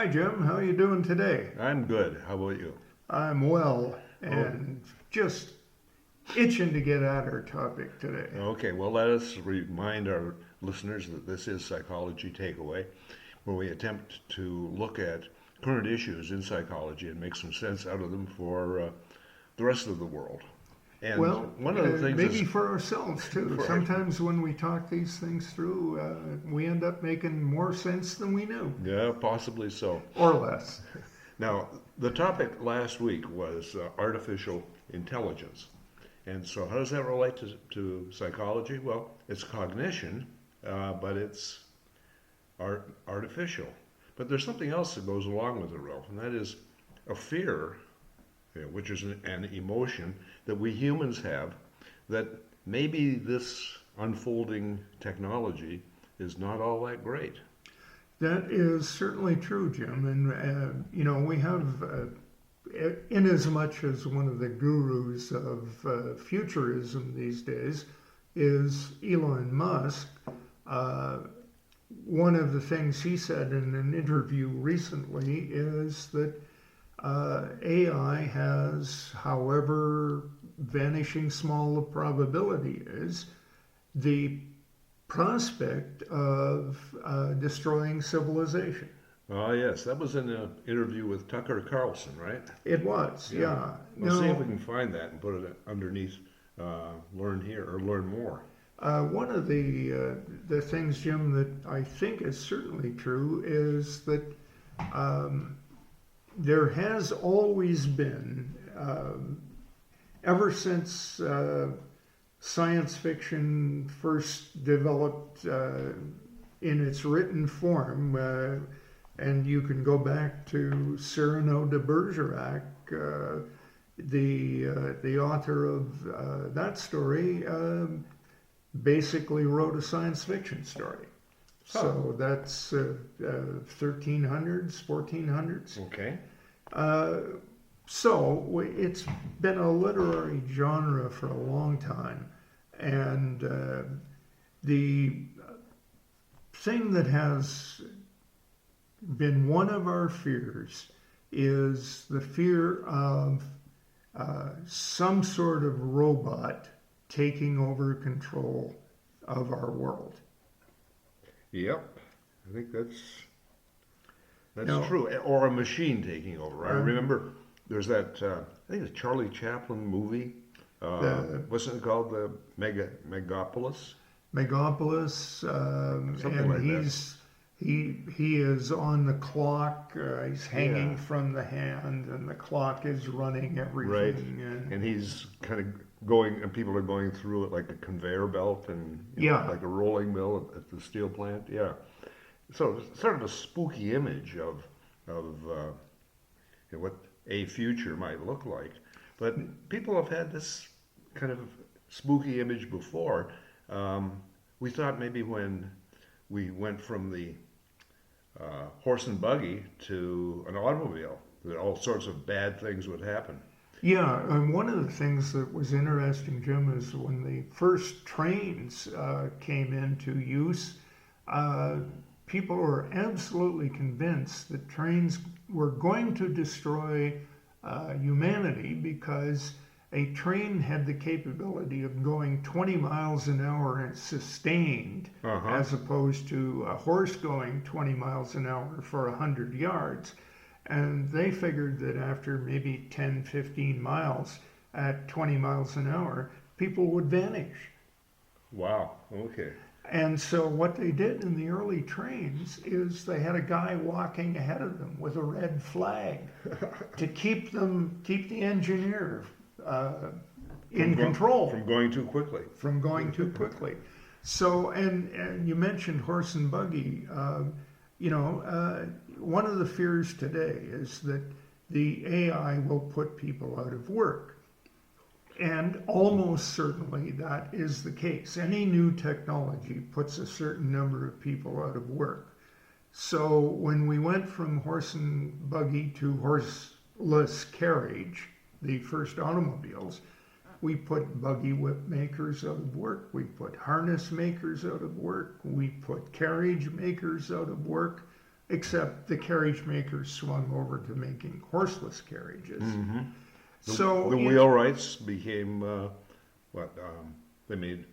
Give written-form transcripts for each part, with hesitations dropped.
Hi, Jim. How are you doing today? I'm good. How about you? I'm well Oh, and just itching to get at our topic today. okay. Well, let us remind our listeners that this is Psychology Takeaway, where we attempt to look at current issues in psychology and make some sense out of them for the rest of the world. And Well, one of the things maybe is for ourselves too. for Sometimes when we talk these things through, we end up making more sense than we knew, yeah, possibly so. or less. Now, the topic last week was artificial intelligence. And so, how does that relate to psychology? Well, it's cognition, but it's artificial. But there's something else that goes along with it, Ralph, and that is a fear, which is an emotion that we humans have, that maybe this unfolding technology is not all that great. That is certainly true, Jim. And, we have, in as much as one of the gurus of futurism these days is Elon Musk. Uh, One of the things he said in an interview recently is that AI has, however vanishing small the probability is, the prospect of destroying civilization. Ah, yes, that was in an interview with Tucker Carlson, right? It was, Yeah. yeah. We'll see if we No, can find that and put it underneath learn here or learn more. one of the things, Jim, that I think is certainly true is that um, there has always been, ever since science fiction first developed in its written form, and you can go back to Cyrano de Bergerac, the author of that story, basically wrote a science fiction story. Huh. So that's 1300s, 1400s. Okay. Uh, so it's been a literary genre for a long time. And the thing that has been one of our fears is the fear of some sort of robot taking over control of our world. Yep. I think that's Now, true. Or a machine taking over. I um, remember there's that I think it's Charlie Chaplin movie. the Wasn't it called the Megapolis? Megalopolis, Something and like that. he is on the clock. He's Yeah. hanging from the hand, and the clock is running Right. everything. And And he's kind of going, and people are going through it like a conveyor belt and yeah, like a rolling mill at the steel plant. Yeah. So it's sort of a spooky image of what a future might look like. But people have had this kind of spooky image before. We thought maybe when we went from the horse and buggy to an automobile, that all sorts of bad things would happen. yeah. And one of the things that was interesting, Jim, is when the first trains came into use. Uh, People were absolutely convinced that trains were going to destroy humanity because a train had the capability of going 20 miles an hour and sustained, Uh huh. as opposed to a horse going 20 miles an hour for 100 yards. And they figured that after maybe 10, 15 miles at 20 miles an hour, people would vanish. Wow. Okay. And so what they did in the early trains is they had a guy walking ahead of them with a red flag to keep the engineer uh, in control From going too quickly. from going too quickly. So, and you mentioned horse and buggy. One of the fears today is that the AI will put people out of work. And almost certainly that is the case. Any new technology puts a certain number of people out of work. So when we went from horse and buggy to horseless carriage, the first automobiles, we put buggy whip makers out of work. We put harness makers out of work. We put carriage makers out of work. except the carriage makers swung over to making horseless carriages. Hmm. So The wheelwrights became what? They made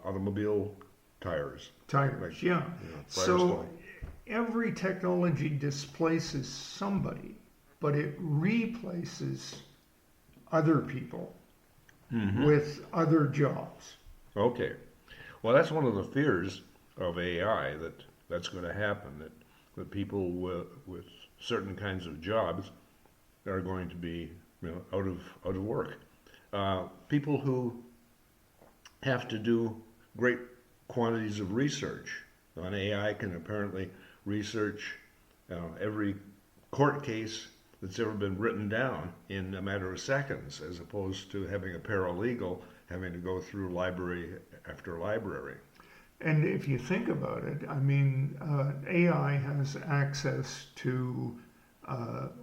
automobile tires. tires, yeah. So Firestone. every technology displaces somebody, but it replaces other people with other jobs. Okay. Well, that's one of the fears of AI that's going to happen. That people with certain kinds of jobs are going to be out of work. People who have to do great quantities of research on AI can apparently research every court case that's ever been written down in a matter of seconds, as opposed to having a paralegal having to go through library after library. And if you think about it, I mean, AI has access to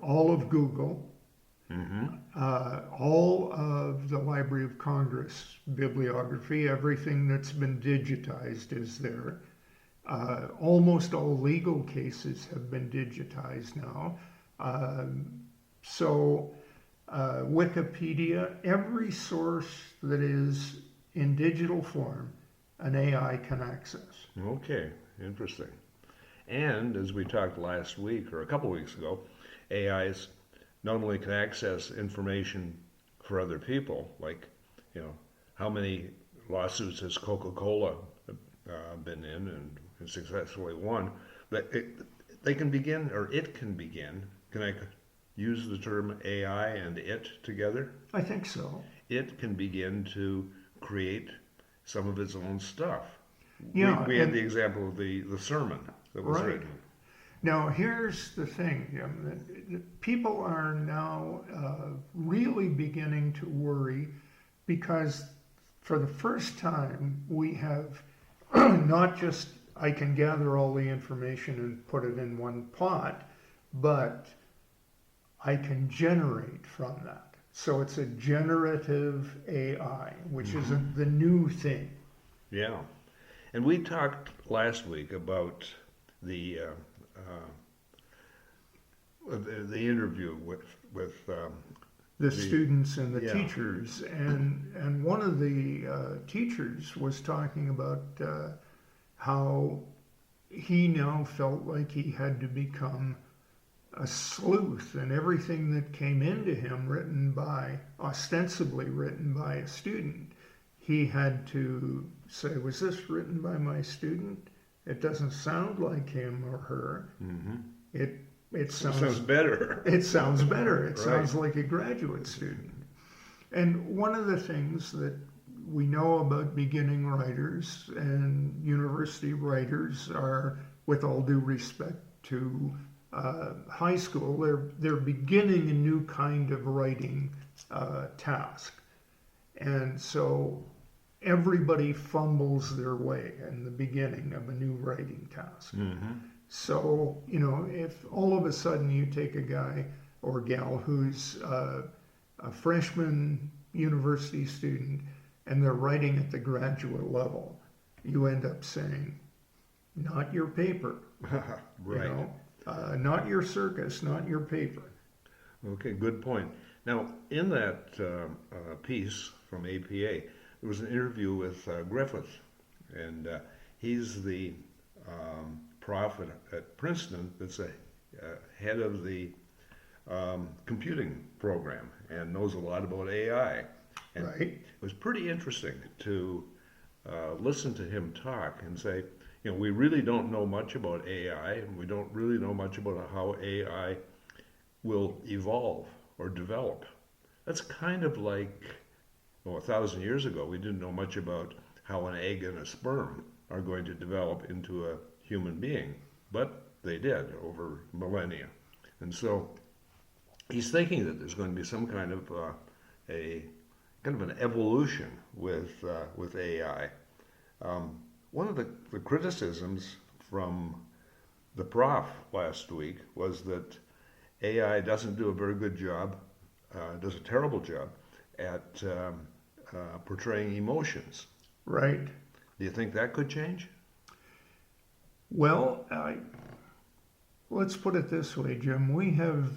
all of Google, all of the Library of Congress bibliography, everything that's been digitized is there. Almost all legal cases have been digitized now. So, Wikipedia, every source that is in digital form, an AI can access. Okay, interesting. And as we talked last week or a couple weeks ago, AIs not only can access information for other people, like, how many lawsuits has Coca-Cola been in and successfully won, but they can begin, or it can begin. Can I use the term AI and it together? I think so. It can begin to create some of its own stuff. Yeah, We had and the example of the sermon that was right. written. Now, here's the thing, people are now really beginning to worry because for the first time we have not just I can gather all the information and put it in one pot, but I can generate from that. So it's a generative AI, which is the new thing. Yeah. And we talked last week about the interview with The the students and the yeah. teachers, and one of the teachers was talking about how he now felt like he had to become a sleuth, and everything that came into him ostensibly written by a student, he had to say, was this written by my student? It doesn't sound like him or her. Mm-hmm. It It sounds better. It sounds better. It Right. sounds like a graduate student. And one of the things that we know about beginning writers and university writers are, with all due respect to high school, they're beginning a new kind of writing task. And so everybody fumbles their way in the beginning of a new writing task. Mm-hmm. So, if all of a sudden you take a guy or gal who's a freshman university student and they're writing at the graduate level, you end up saying, not your paper, Right. not your circus, not your paper. Okay, good point. Now, in that piece from APA, there was an interview with Griffith, and he's the prof at Princeton that's a head of the computing program and knows a lot about AI. And Right. it was pretty interesting to listen to him talk and say, we really don't know much about AI, and we don't really know much about how AI will evolve or develop. That's kind of like, 1,000 years ago, we didn't know much about how an egg and a sperm are going to develop into a human being, but they did over millennia. And so he's thinking that there's going to be some kind of an evolution with AI. One of the criticisms from the prof last week was that AI doesn't do a very good job, does a terrible job at portraying emotions. Right. Do you think that could change? Well, let's put it this way, Jim. We have,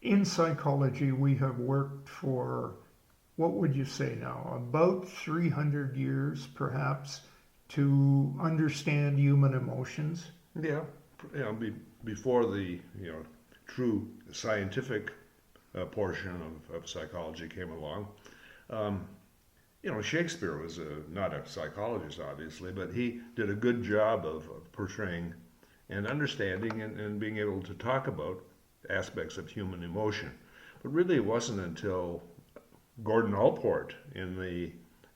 in psychology, we have worked for, what would you say now, about 300 years perhaps, to understand human emotions. Yeah, before the true scientific portion of psychology came along. Um, Shakespeare was not a psychologist, obviously, but he did a good job of portraying and understanding and being able to talk about aspects of human emotion. But really, it wasn't until Gordon Allport in the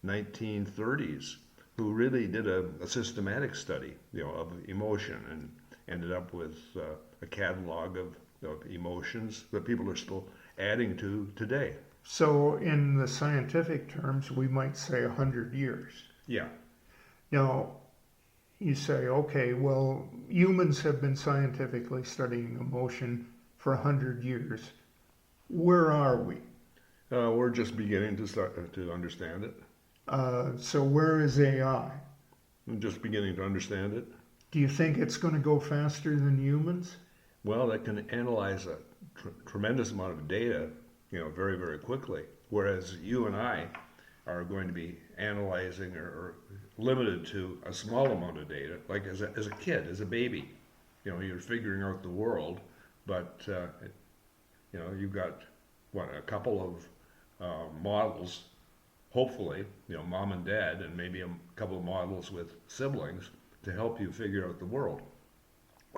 1930s who really did a systematic study, of emotion and ended up with a catalog of emotions that people are still adding to today. So, in the scientific terms, we might say 100 years. Yeah. Now, you say, okay, well, humans have been scientifically studying emotion for 100 years. Where are we? We're just beginning to start to understand it. So, where is AI? I'm just beginning to understand it. Do you think it's going to go faster than humans? Well, it can analyze a tremendous amount of data, very, very quickly. Whereas you and I are going to be analyzing or limited to a small amount of data. Like as a kid, as a baby, you're figuring out the world, but you've got a couple of models, hopefully, mom and dad, and maybe a couple of models with siblings to help you figure out the world.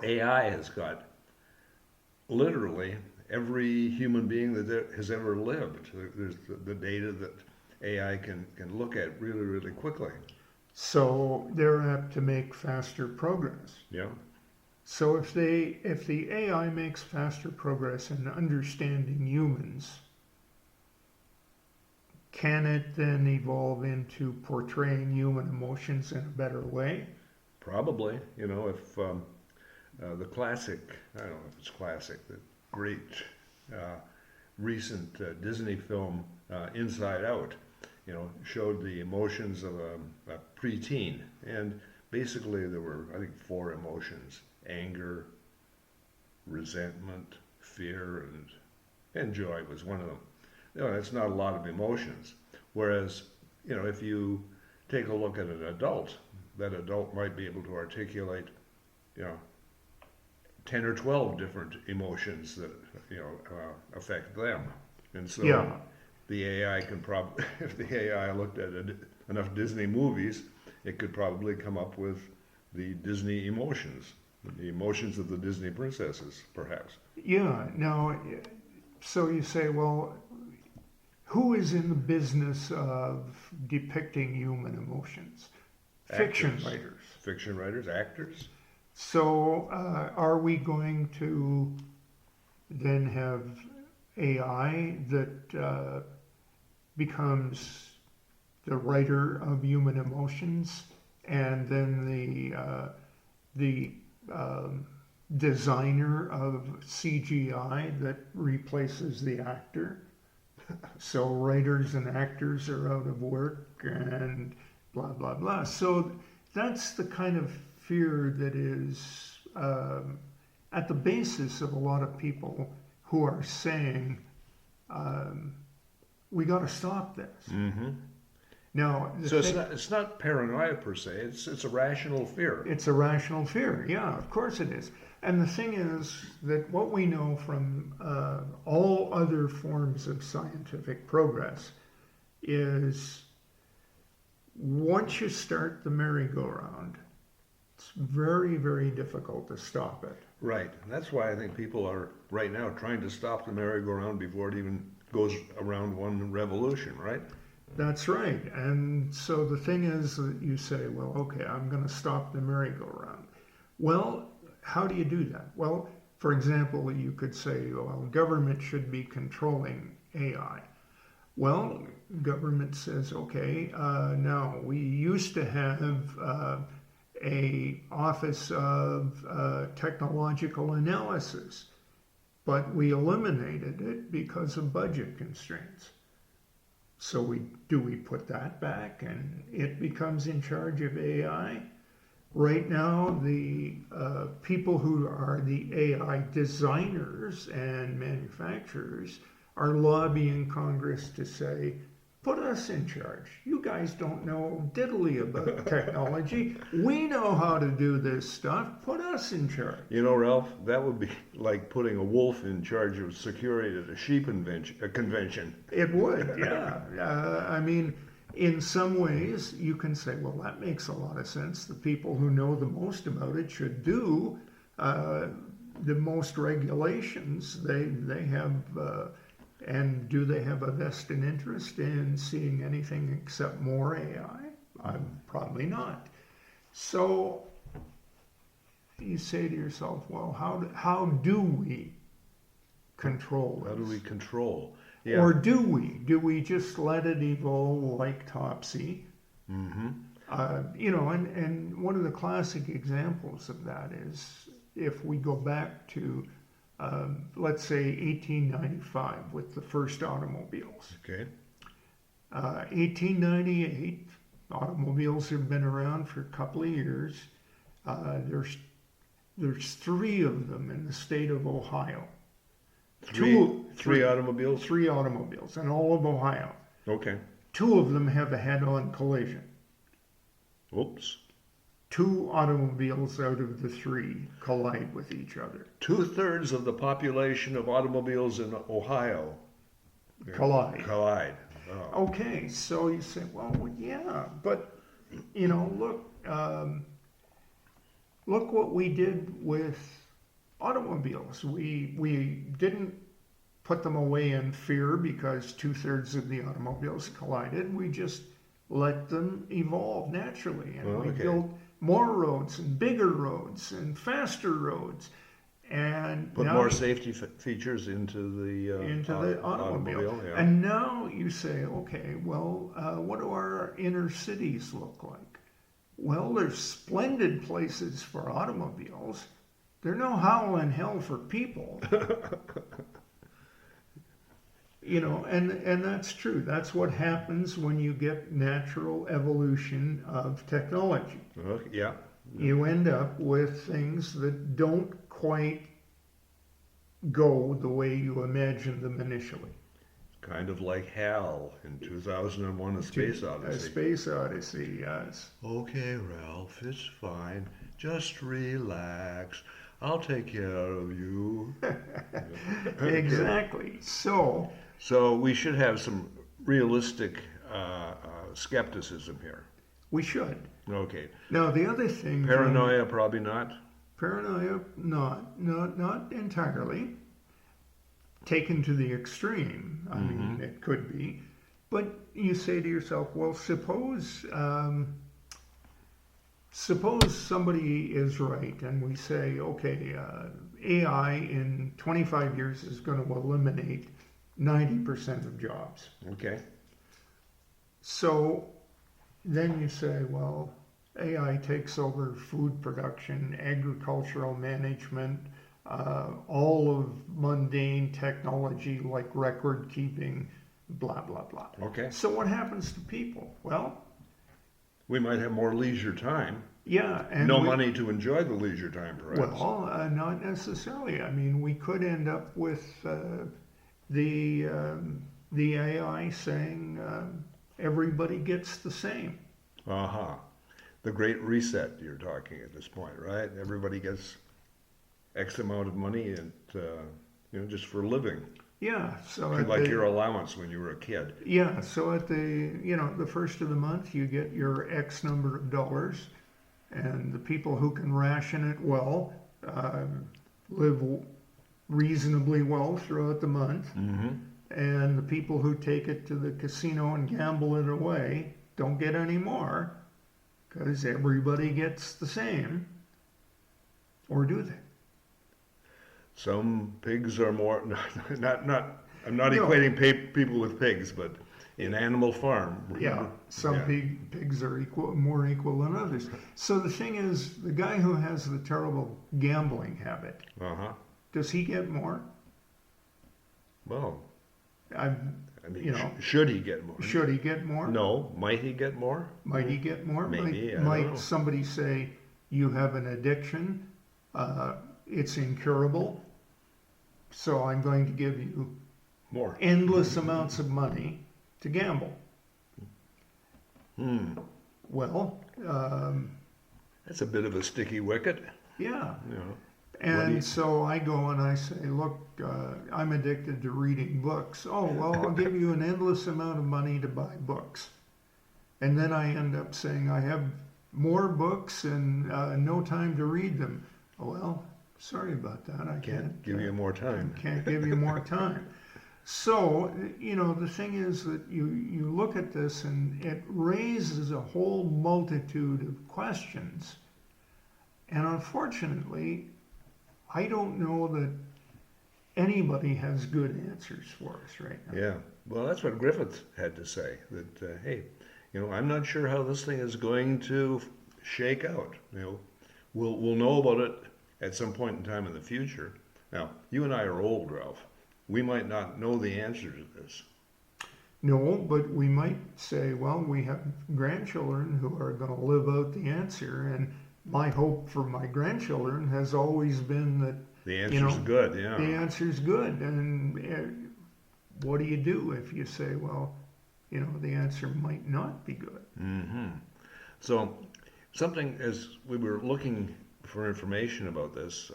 AI has got literally every human being that has ever lived. There's the data that AI can look at really, really quickly. So they're apt to make faster progress. Yeah. So if the AI makes faster progress in understanding humans, can it then evolve into portraying human emotions in a better way? Probably. If the classic, I don't know if it's classic, the great recent Disney film Inside Out, showed the emotions of a preteen. And basically there were, I think, 4 emotions: anger, resentment, fear, and joy was one of them. It's not a lot of emotions. Whereas, if you take a look at an adult, that adult might be able to articulate, 10 or 12 different emotions that, affect them. And so Yeah. the AI can probably, if the AI looked at enough Disney movies, it could probably come up with the Disney emotions, the emotions of the Disney princesses, perhaps. Yeah. Now, so you say, well, who is in the business of depicting human emotions? Fiction Actors. writers. Fiction writers, actors. So are we going to then have AI that becomes the writer of human emotions, and then the designer of CGI that replaces the actor? So writers and actors are out of work and blah, blah, blah. So that's the kind of fear that is at the basis of a lot of people who are saying, we got to stop this. Mm-hmm. Now, So it's not paranoia per se. It's a rational fear. it's a rational fear. Yeah, of course it is. And the thing is that what we know from all other forms of scientific progress is once you start the merry-go-round, it's very, very difficult to stop it. Right. That's why I think people are right now trying to stop the merry-go-round before it even goes around one revolution, right? That's right. And so the thing is that you say, well, okay, I'm going to stop the merry-go-round. Well, how do you do that? Well, for example, you could say, well, government should be controlling AI. Well, government says, okay, now we used to have a office of technological analysis, but we eliminated it because of budget constraints. So we put that back and it becomes in charge of AI? Right now, the people who are the AI designers and manufacturers are lobbying Congress to say, put us in charge. You guys don't know diddly about technology. We know how to do this stuff. Put us in charge. You know, Ralph, that would be like putting a wolf in charge of security at a convention. It would, yeah. I mean, in some ways, you can say, well, that makes a lot of sense. The people who know the most about it should do the most regulations. They have, and do they have a vested interest in seeing anything except more AI? Probably not. So you say to yourself, well, how do we control this? How do we control? Yeah. Or do we? Do we just let it evolve like Topsy? Mm-hmm. And one of the classic examples of that is if we go back to, let's say, 1895 with the first automobiles. Okay. 1898, automobiles have been around for a couple of years. There's three of them in the state of Ohio. Three automobiles? Three automobiles in all of Ohio. Okay. Two of them have a head-on collision. Whoops. Two automobiles out of the three collide with each other. 2/3 of the population of automobiles in Ohio Collide. Oh. Okay, so you say, well, yeah, but look what we did with automobiles. We didn't put them away in fear because 2/3 of the automobiles collided. We just let them evolve naturally, and we built more roads and bigger roads and faster roads, and put more safety features into the automobile. Yeah. And now you say, okay, well, what do our inner cities look like? Well, there's splendid places for automobiles. There's no howl in hell for people. And that's true. That's what happens when you get natural evolution of technology. Yeah. You end up with things that don't quite go the way you imagined them initially. Kind of like HAL in 2001: A Space Odyssey. A Space Odyssey, yes. Okay, Ralph, it's fine. Just relax. I'll take care of you. Exactly. So we should have some realistic skepticism here. We should. Okay. Now the other thing. Paranoia, probably not. Paranoia, not entirely. Taken to the extreme, I mean, it could be. But you say to yourself, well, suppose somebody is right, and we say, okay, AI in 25 years is going to eliminate 90% of jobs. Okay. So then you say, well, AI takes over food production, agricultural management, all of mundane technology like record keeping, blah, blah, blah. Okay. So what happens to people? Well, we might have more leisure time. Yeah. And no money to enjoy the leisure time, perhaps. Well, not necessarily. I mean, we could end up with the AI saying everybody gets the same. Uh-huh. The Great Reset you're talking at this point, right? Everybody gets X amount of money and just for living. Yeah, so like your allowance when you were a kid. Yeah, so at the first of the month you get your X number of dollars, and the people who can ration it well live reasonably well throughout the month, and the people who take it to the casino and gamble it away don't get any more because everybody gets the same, or do they? Some pigs are more I'm not equating people with pigs, but in Animal Farm. Yeah, some pigs are more equal than others. So the thing is, the guy who has the terrible gambling habit, does he get more? Well, should he get more? Should he get more? No. Might he get more? Might he get more? Maybe. Might somebody say, you have an addiction, it's incurable, so I'm going to give you More. endless amounts of money to gamble. Well, That's a bit of a sticky wicket. yeah. You know. And so I go and I say, look, I'm addicted to reading books. Oh, well, I'll give you an endless amount of money to buy books. And then I end up saying, I have more books and no time to read them. Well, sorry about that. I Can't give you more time. can't give you more time. So, the thing is that you look at this and it raises a whole multitude of questions. And unfortunately, I don't know that anybody has good answers for us right now. Yeah. Well, that's what Griffith had to say. That hey, I'm not sure how this thing is going to shake out. We'll know about it at some point in time in the future. Now, you and I are old, Ralph. We might not know the answer to this. No, but we might say, well, we have grandchildren who are going to live out the answer. And my hope for my grandchildren has always been that The answer's good, yeah. the answer's good. And what do you do if you say, well, the answer might not be good? Mm-hmm. So, something as we were looking for information about this,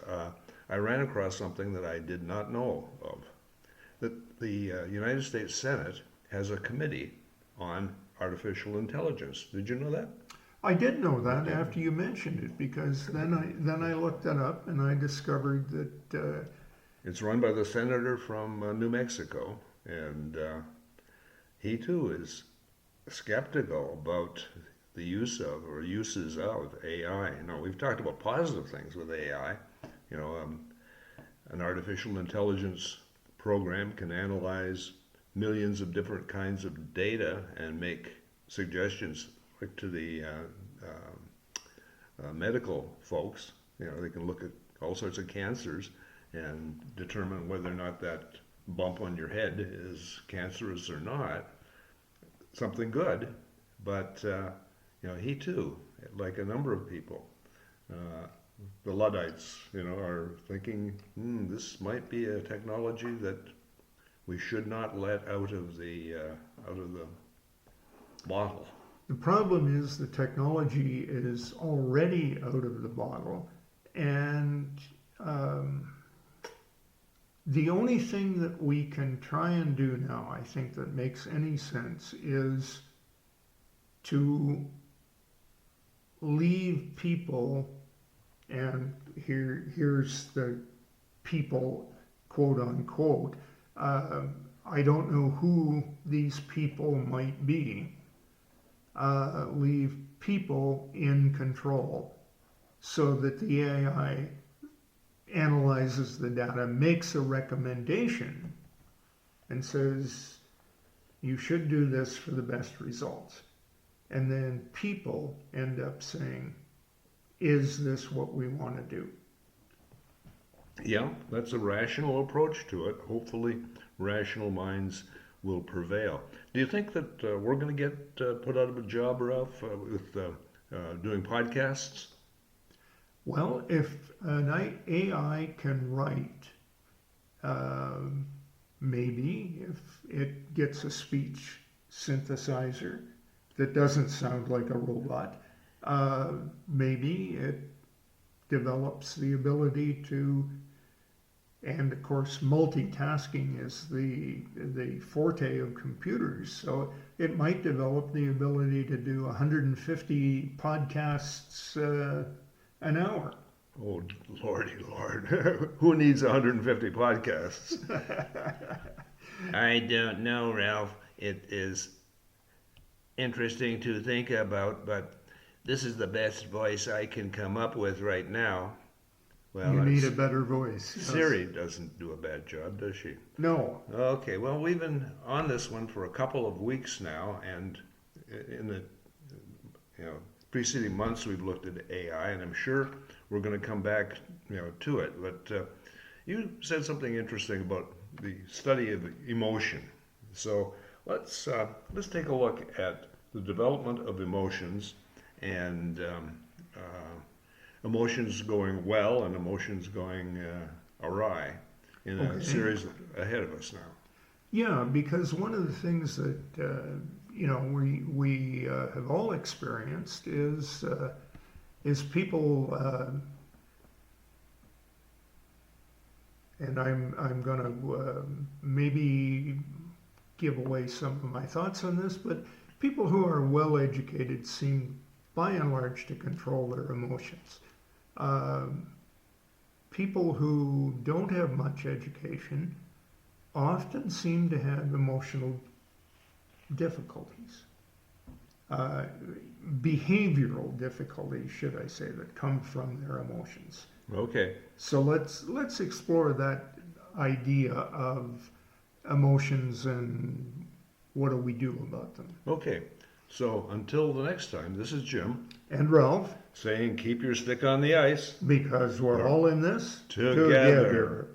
I ran across something that I did not know of. That the United States Senate has a committee on artificial intelligence. Did you know that? I did know that after you mentioned it, because then I looked it up and I discovered that It's run by the senator from New Mexico, and he too is skeptical about the use of or uses of AI. We've talked about positive things with AI. An artificial intelligence program can analyze millions of different kinds of data and make suggestions to the medical folks. They can look at all sorts of cancers and determine whether or not that bump on your head is cancerous or not. Something good, but he too, like a number of people, the Luddites, are thinking, this might be a technology that we should not let out of the bottle. the problem is the technology is already out of the bottle, and the only thing that we can try and do now, I think, that makes any sense is to leave people, and here's the people, quote unquote. I don't know who these people might be. Leave people in control so that the AI analyzes the data, makes a recommendation, and says, you should do this for the best results. And then people end up saying, is this what we want to do? Yeah, that's a rational approach to it. Hopefully, rational minds will prevail. Do you think that we're going to get put out of a job, Ralph, with doing podcasts? Well, if an AI can write, maybe if it gets a speech synthesizer that doesn't sound like a robot, maybe it develops the ability to, and of course multitasking is the forte of computers, so it might develop the ability to do 150 podcasts an hour. Oh, lordy lord. Who needs 150 podcasts? I don't know, Ralph. It is interesting to think about, but this is the best voice I can come up with right now. Well, You need a better voice. Yes. Siri doesn't do a bad job, does she? No. Okay, well, we've been on this one for a couple of weeks now, and in the preceding months we've looked at AI, and I'm sure we're going to come back to it. But you said something interesting about the study of emotion. So let's take a look at the development of emotions and emotions going well and emotions going awry in a Okay. series ahead of us now. Yeah, because one of the things that we have all experienced is people, and I'm going to maybe give away some of my thoughts on this, but people who are well educated seem, by and large, to control their emotions. People who don't have much education often seem to have emotional difficulties, uh, behavioral difficulties, should I say, that come from their emotions. Okay. So let's explore that idea of emotions and what do we do about them. Okay. So until the next time, this is Jim And Ralph, saying keep your stick on the ice because we're all in this together.